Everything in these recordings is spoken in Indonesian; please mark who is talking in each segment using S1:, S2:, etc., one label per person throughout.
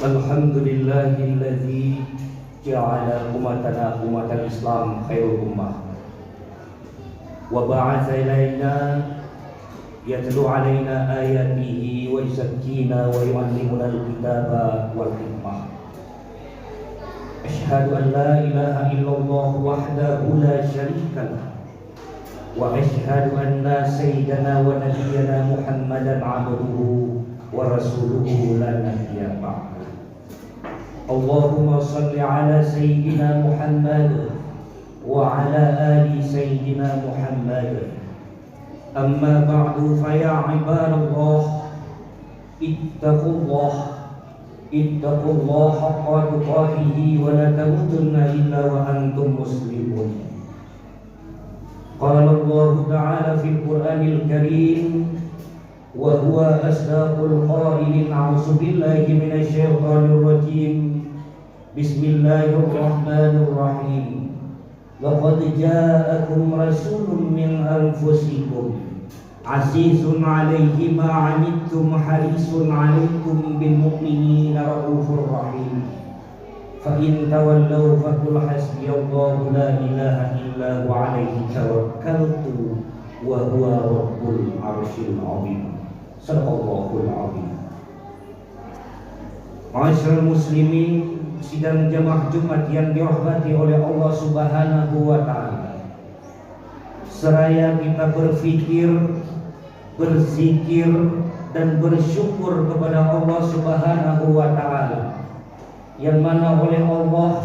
S1: Alhamdulillahilladzi ja'ala umatana umatal Islam khairul ummah wa ba'atha ilaina yatlu alaina ayatihi wa yuzakkina wa yu'allimuna al-kitaba wal hikmah. Asyhadu an la ilaha illallah wahdahu la syarika lah wa asyhadu anna sayyidana wa nabiyyana Muhammadan 'abduhu wa rasuluhu la nabiyya ba'da. Allahumma salli ala sayyidina Muhammad wa ala ali sayyidina Muhammad. Amma ba'du fa ya ibadallah ittaqullah haqqa tuqatih wa la tamutunna illa wa antum muslimun. Qala Allah ta'ala fil Qur'anil Karim wa huwa asdaqul qailin. A'udzu billahi minasy syaithanir rajim. Bismillahirrahmanirrahim. Laqad ja'akum rasulun min anfusikum azizun 'alaihi ma 'anittum harisun 'alaikum bil mu'minina raufur rahim. Fa in tawallaw faqul hasbiyallahu la ilaha illa huwa 'alaihi tawakkaltu wa huwa rabbul 'arsyil 'azim. Shadaqallahul 'azim. Ma'asyiral muslimin, sidang jamaah Jumat yang dirahmati oleh Allah Subhanahu wa ta'ala. Seraya kita berfikir, berzikir dan bersyukur kepada Allah Subhanahu wa ta'ala, yang mana oleh Allah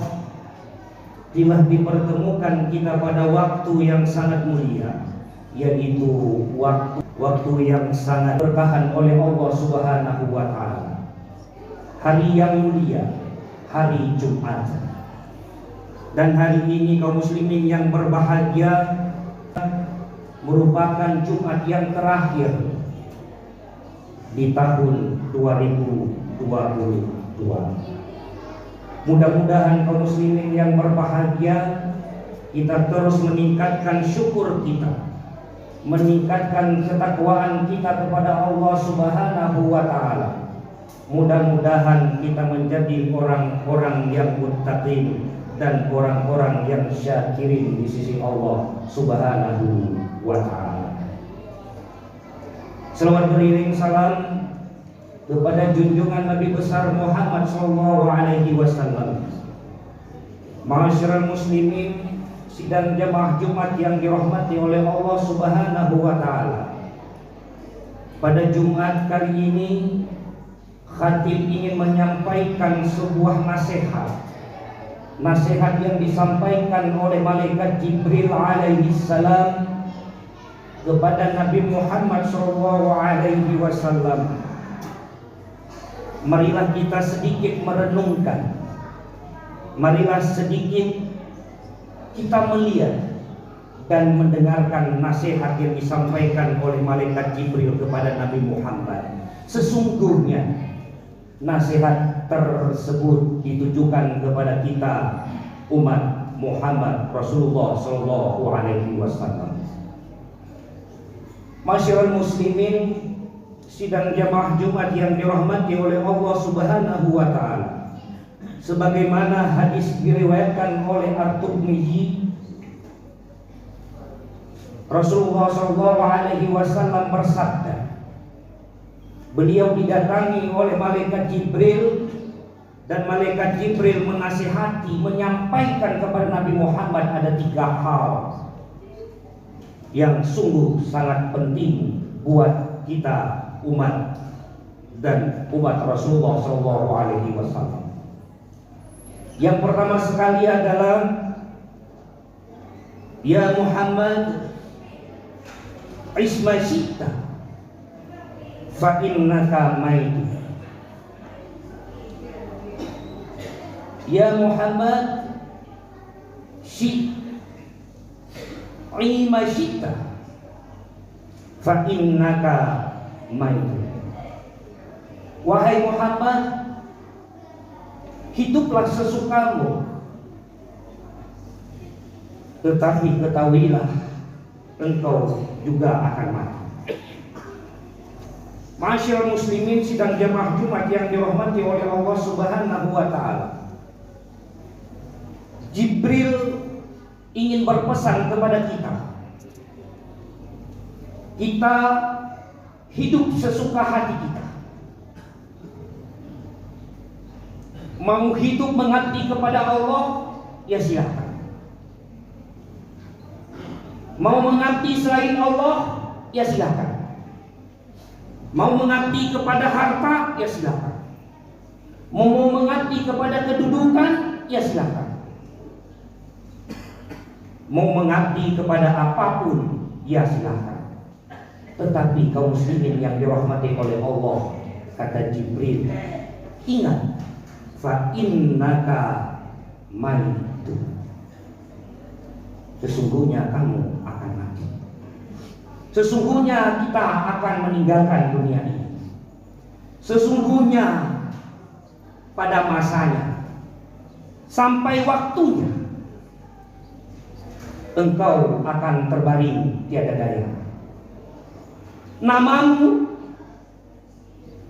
S1: telah dipertemukan kita pada waktu yang sangat mulia, yaitu waktu yang sangat berkahan oleh Allah Subhanahu wa ta'ala. Hari yang mulia, hari Jumat. Dan hari ini kaum muslimin yang berbahagia, merupakan Jumat yang terakhir di tahun 2022. Mudah-mudahan kaum muslimin yang berbahagia, kita terus meningkatkan syukur kita, meningkatkan ketakwaan kita kepada Allah Subhanahu wa ta'ala. Mudah-mudahan kita menjadi orang-orang yang muttaqin dan orang-orang yang syakirin di sisi Allah Subhanahu wa ta'ala. Selamat beriring salam kepada junjungan Nabi besar Muhammad sallallahu alaihi wasallam. Ma'asyiral muslimin, sidang jamaah Jumat yang dirahmati oleh Allah Subhanahu wa ta'ala. Pada Jumat kali ini khatib ingin menyampaikan sebuah nasihat yang disampaikan oleh malaikat Jibril alaihi salam kepada Nabi Muhammad sallallahu alaihi wasallam. Marilah kita sedikit merenungkan, marilah sedikit kita melihat dan mendengarkan nasihat yang disampaikan oleh malaikat Jibril kepada Nabi Muhammad. Sesungguhnya nasihat tersebut ditujukan kepada kita, umat Muhammad Rasulullah sallallahu alaihi wasallam. Masyarul muslimin, sidang jamaah Jumat yang dirahmati oleh Allah Subhanahu wa ta'ala. Sebagaimana hadis diriwayatkan oleh At-Tirmidzi, Rasulullah sallallahu alaihi wasallam bersabda, beliau didatangi oleh malaikat Jibril, dan malaikat Jibril menasihati, menyampaikan kepada Nabi Muhammad ada 3 hal yang sungguh sangat penting buat kita umat dan umat Rasulullah sallallahu alaihi wasallam. Yang pertama sekali adalah, ya Muhammad, isma syi'ta fa innaka maitu. Ya Muhammad, ima syi'ta fa innaka maitu. Wahai Muhammad, hiduplah sesukamu, tetapi ketahuilah engkau juga akan mati. Masyaallah muslimin sidang jamaah Jumat yang dirahmati oleh Allah Subhanahu wa taala. Jibril ingin berpesan kepada kita. Kita hidup sesuka hati kita. Mau hidup mengabdi kepada Allah, ya silakan. Mau mengabdi selain Allah, ya silakan. Mau mengabdi kepada harta, ya silakan. Mau mengabdi kepada kedudukan, ya silakan. Mau mengabdi kepada apapun, ya silakan. Tetapi kaum muslimin yang dirahmati oleh Allah, kata Jibril, ingat, fa innaka maitun. Sesungguhnya kamu akan mati. Sesungguhnya kita akan meninggalkan dunia ini. Sesungguhnya pada masanya, sampai waktunya, engkau akan terbaring tiada daya. Namamu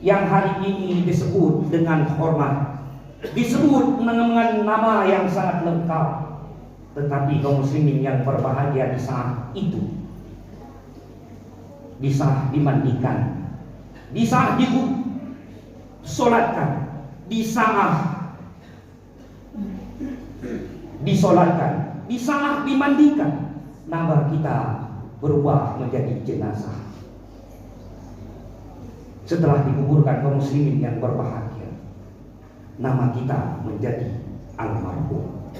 S1: yang hari ini disebut dengan hormat, disebut dengan nama yang sangat lengkap, tetapi kaum muslimin yang berbahagia di saat itu, di saat dimandikan, di saat disolatkan, di saat disolatkan, di saat dimandikan, nama kita berubah menjadi jenazah. Setelah dikuburkan kaum muslimin yang berbahagia, nama kita menjadi almarhum.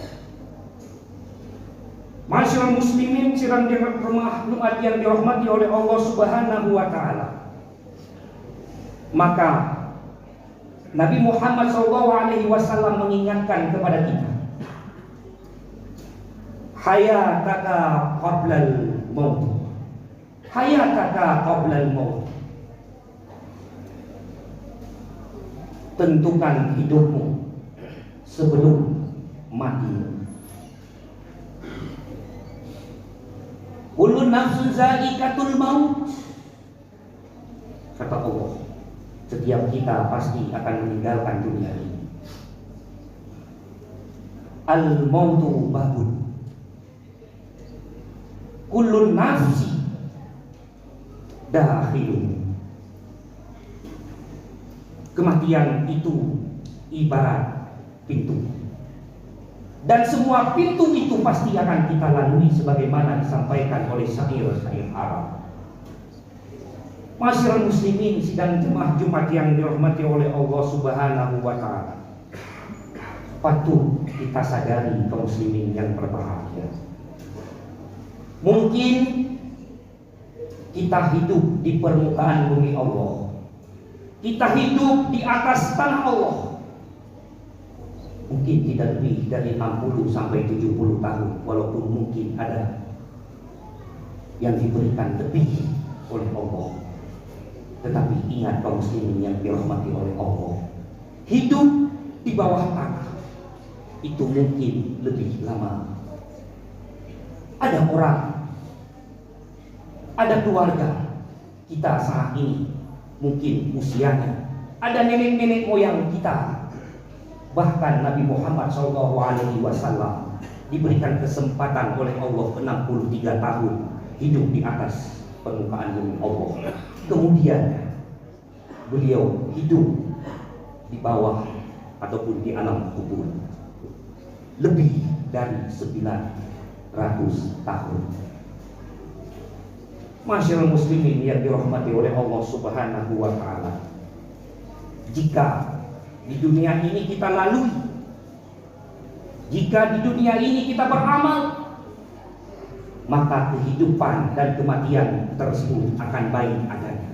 S1: Masyaallah muslimin sidang jamaah Jumat yang dirahmati oleh Allah Subhanahu wa taala. Maka Nabi Muhammad SAW mengingatkan kepada kita, hayataka qablal maut. Hayataka qablal maut. Tentukan hidupmu sebelum mati. Kullu nafsin za'iqatul maut. Kata Allah, setiap kita pasti akan meninggalkan dunia ini. Al mautu babun. Kullu nafsi dakhilun. Kematian itu ibarat pintu. Dan semua pintu itu pasti akan kita lalui sebagaimana disampaikan oleh syair-syair Arab. Masyaallah muslimin sidang jemaah Jumat yang dirahmati oleh Allah Subhanahu wa taala. Patut kita sadari kaum muslimin yang berbahagia. Mungkin kita hidup di permukaan bumi Allah. Kita hidup di atas tanah Allah. Mungkin tidak lebih dari 60 sampai 70 tahun, walaupun mungkin ada yang diberikan lebih oleh Allah. Tetapi ingat kaum muslimin yang dirahmati oleh Allah, hidup di bawah tanah itu mungkin lebih lama. Ada orang, ada keluarga kita saat ini mungkin usianya, ada nenek-nenek moyang kita. Bahkan Nabi Muhammad SAW diberikan kesempatan oleh Allah 63 tahun hidup di atas permukaan bumi Allah. Kemudian beliau hidup di bawah ataupun di alam kubur lebih dari 900 tahun. Masyaallah muslimin yang dirahmati oleh Allah Subhanahu wa taala. Jika di dunia ini kita lalui, jika di dunia ini kita beramal, maka kehidupan dan kematian tersebut akan baik adanya.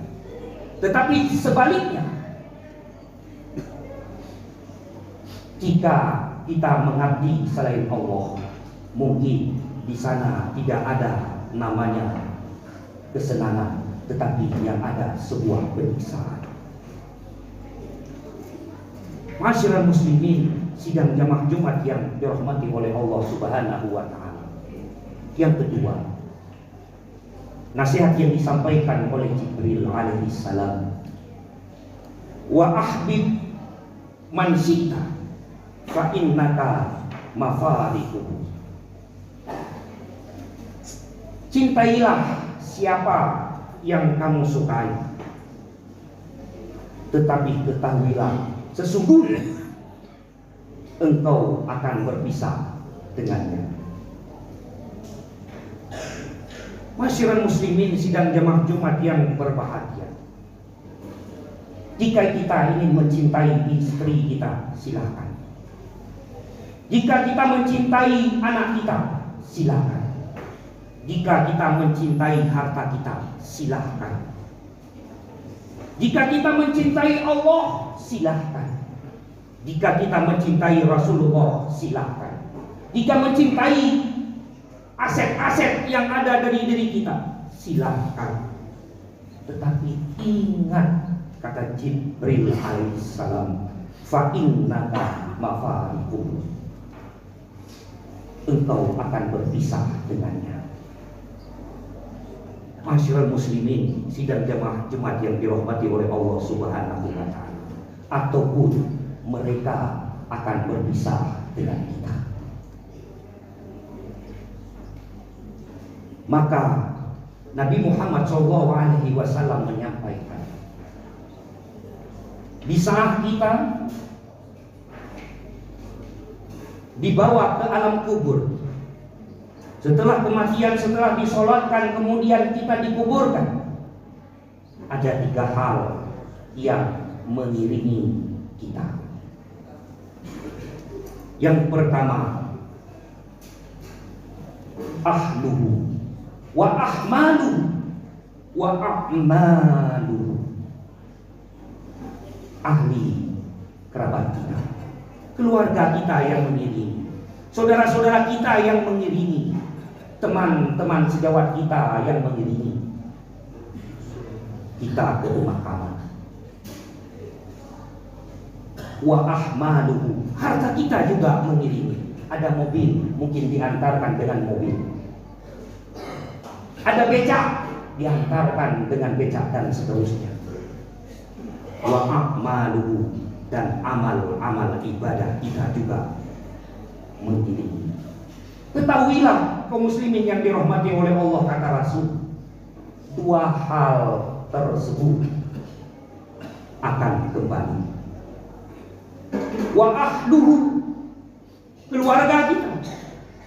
S1: Tetapi sebaliknya, jika kita mengabdi selain Allah, mungkin di sana tidak ada namanya kesenangan, tetapi yang ada sebuah penyiksaan. Masyaallah muslimin sidang jamaah Jumat yang dirahmati oleh Allah Subhanahu wa taala. Yang kedua, nasihat yang disampaikan oleh Jibril alaihi salam wa ahbib man syi'ta fa innaka mafariquhu. Cintailah siapa yang kamu sukai, tetapi ketahuilah sesungguhnya engkau akan berpisah dengannya. Masyarakat muslimin sidang jamaah Jumat yang berbahagia, jika kita ingin mencintai istri kita, silakan. Jika kita mencintai anak kita, silakan. Jika kita mencintai harta kita, silakan. Jika kita mencintai Allah, silakan. Jika kita mencintai Rasulullah, silakan. Jika mencintai aset-aset yang ada dari diri kita, silakan. Tetapi ingat kata Jibril alaihissalam, fa innaka mafariquhu, engkau akan berpisah dengannya. Masyarakat muslimin sidang jamaah Jumat yang dirahmati oleh Allah Subhanahu wa taala, ataupun mereka akan berpisah dengan kita. Maka Nabi Muhammad SAW menyampaikan, di saat kita dibawa ke alam kubur, setelah kematian, setelah disolatkan, kemudian kita dikuburkan, ada 3 hal yang mengiringi kita. Yang pertama, ahluhu wa ahmalu wa a'malu, ahli kerabat kita, keluarga kita yang mengiringi, saudara-saudara kita yang mengiringi, teman-teman sejawat kita yang mengiringi kita ke pemakaman. Wa ahmaluhu, harta kita juga mengiringi. Ada mobil, mungkin diantarkan dengan mobil. Ada becak, diantarkan dengan becak, dan seterusnya. Wa a'maluhu, dan amal-amal ibadah kita juga mengiringi. Ketahuilah kaum muslimin yang dirahmati oleh Allah, kata Rasul, 2 hal tersebut akan kembali. Wa ahluhu, keluarga kita,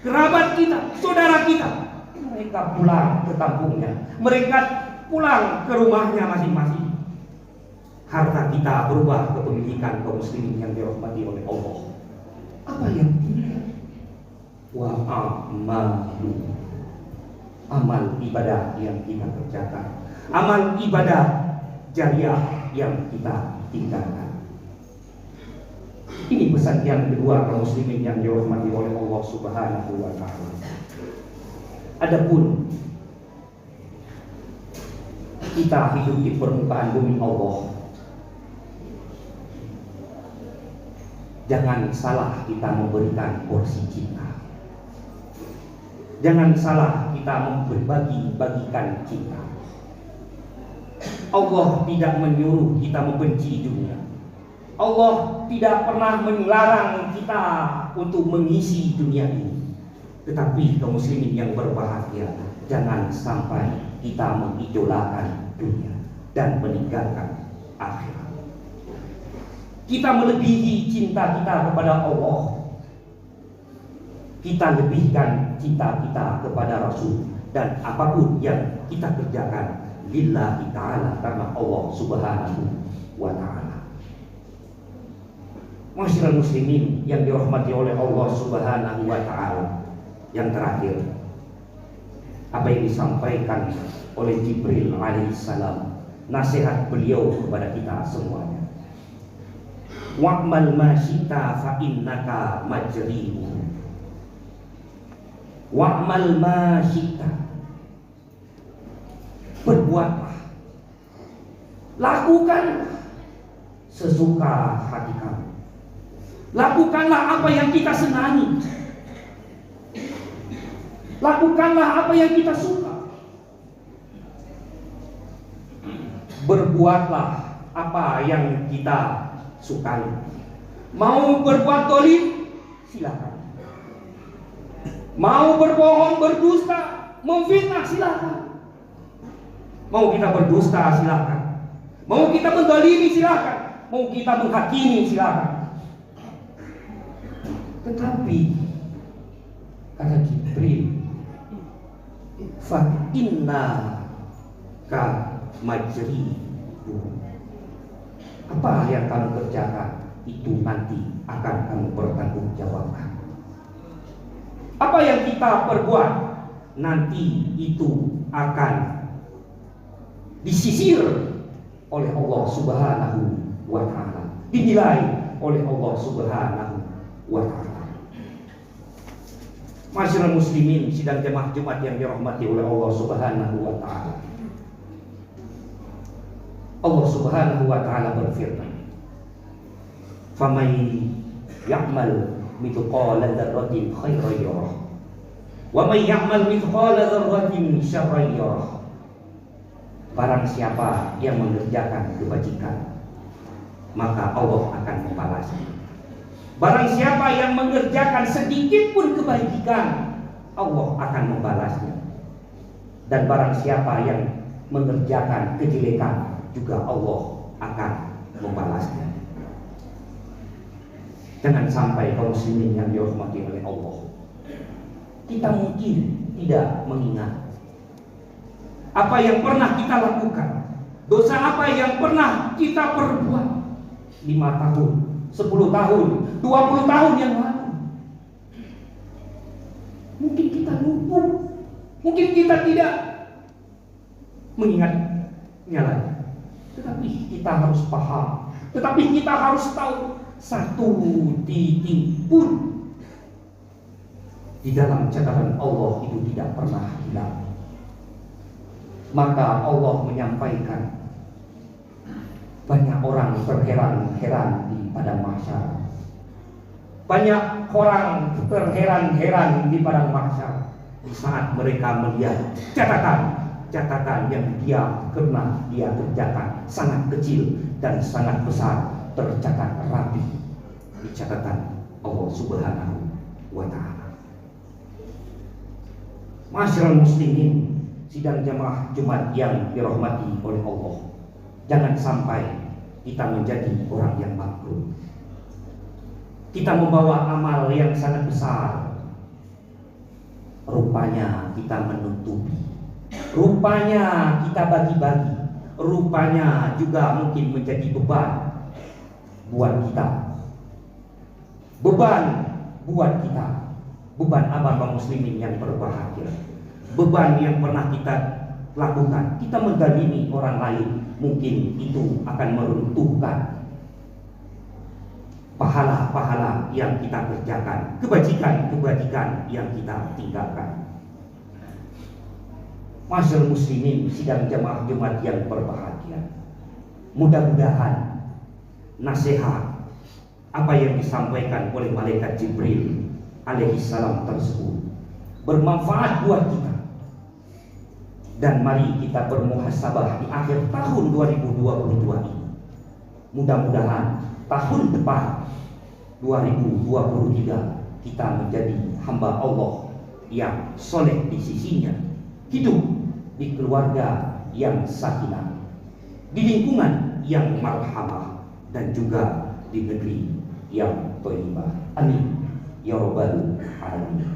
S1: kerabat kita, saudara kita, mereka pulang ke kampungnya, mereka pulang ke rumahnya masing-masing. Harta kita berubah kepemilikan kaum muslimin yang dirahmati oleh Allah. Apa yang tinggal? Wa amalu, amal ibadah yang kita kerjakan, amal ibadah jariah yang kita tinggalkan. Ini pesan yang kedua kaum muslimin yang dirahmati oleh Allah Subhanahu wa taala. Adapun kita hidup di permukaan bumi Allah, jangan salah kita memberikan porsi cinta. Jangan salah kita bagikan cinta. Allah tidak menyuruh kita membenci dunia. Allah tidak pernah melarang kita untuk mengisi dunia ini. Tetapi kaum muslimin yang berbahagia, jangan sampai kita mengidolakan dunia dan meninggalkan akhirat. Kita melebihi cinta kita kepada Allah, kita lebihkan cinta kita kepada Rasul, dan apapun yang kita kerjakan lillahi ta'ala, karena Allah Subhanahu wa ta'ala. Masyarakat muslimin yang dirahmati oleh Allah Subhanahu wa ta'ala, yang terakhir, apa yang disampaikan oleh Jibril alaihissalam, nasihat beliau kepada kita semuanya. Wa'mal ma syi'ta fa innaka majri'u. Wa'mal ma syi'ta, berbuatlah, lakukan sesuka hati kamu, lakukanlah apa yang kita senangi, lakukanlah apa yang kita suka, berbuatlah apa yang kita sukai. Mau berbuat dolim, silakan. Mau berbohong, berdusta, memfitnah, silakan. Mau kita berdusta, silakan. Mau kita mendolimi, silakan. Mau kita menghakimi, silakan. Tetapi kata Jibril, fa inna ka majri, apa yang kamu kerjakan itu nanti akan kamu bertanggungjawabkan. Apa yang kita perbuat nanti itu akan disisir oleh Allah Subhanahu wa ta'ala, dinilai oleh Allah Subhanahu wa ta'ala. Masyarakat muslimin sidang jemaah Jumat yang dirahmati oleh Allah Subhanahu wa ta'ala. Allah Subhanahu wa ta'ala berfirman, "Faman ya'mal mithqala dzarratin khairan yarah, wa man ya'mal mithqala dzarratin syarran yarah." Barang siapa yang mengerjakan kebajikan, maka Allah akan membalasnya. Barang siapa yang mengerjakan sedikit pun kebaikan, Allah akan membalasnya. Dan barang siapa yang mengerjakan kejelekan, juga Allah akan membalasnya. Jangan sampai kaum muslimin yang dirahmati oleh Allah, kita mungkin tidak mengingat apa yang pernah kita lakukan, dosa apa yang pernah kita perbuat 5 tahun, 10 tahun, 20 tahun yang lalu. Mungkin kita lupa, mungkin kita tidak mengingatnya lagi. Tetapi kita harus paham, tetapi kita harus tahu, satu titik pun di dalam catatan Allah itu tidak pernah hilang. Maka Allah menyampaikan, banyak orang terheran-heran di padang mahsyar. Banyak orang terheran-heran di padang mahsyar di saat mereka melihat catatan yang dia pernah dia kerjakan sangat kecil dan sangat besar, tercatat rapi di catatan Allah Subhanahu wa ta'ala. Masyarakat muslimin sidang jamaah Jumat yang dirahmati oleh Allah, jangan sampai kita menjadi orang yang bangkrut. Kita membawa amal yang sangat besar, rupanya kita menutupi, rupanya kita bagi-bagi, rupanya juga mungkin menjadi beban buat kita. Beban buat kita, beban abang-abang muslimin yang berbahagia, beban yang pernah kita lakukan. Kita menzalimi orang lain, mungkin itu akan meruntuhkan pahala-pahala yang kita kerjakan, kebajikan yang kita tinggalkan. Masyarakat muslimin sidang jamaah Jumat yang berbahagia, mudah-mudahan nasihat apa yang disampaikan oleh malaikat Jibril alaihissalam tersebut bermanfaat buat kita. Dan mari kita bermuhasabah di akhir tahun 2022 ini. Mudah-mudahan tahun depan 2023 kita menjadi hamba Allah yang soleh di sisinya, hidup di keluarga yang sakinah, di lingkungan yang marhamah, dan juga di negeri yang thayyibah. Amin ya rabbal alamin.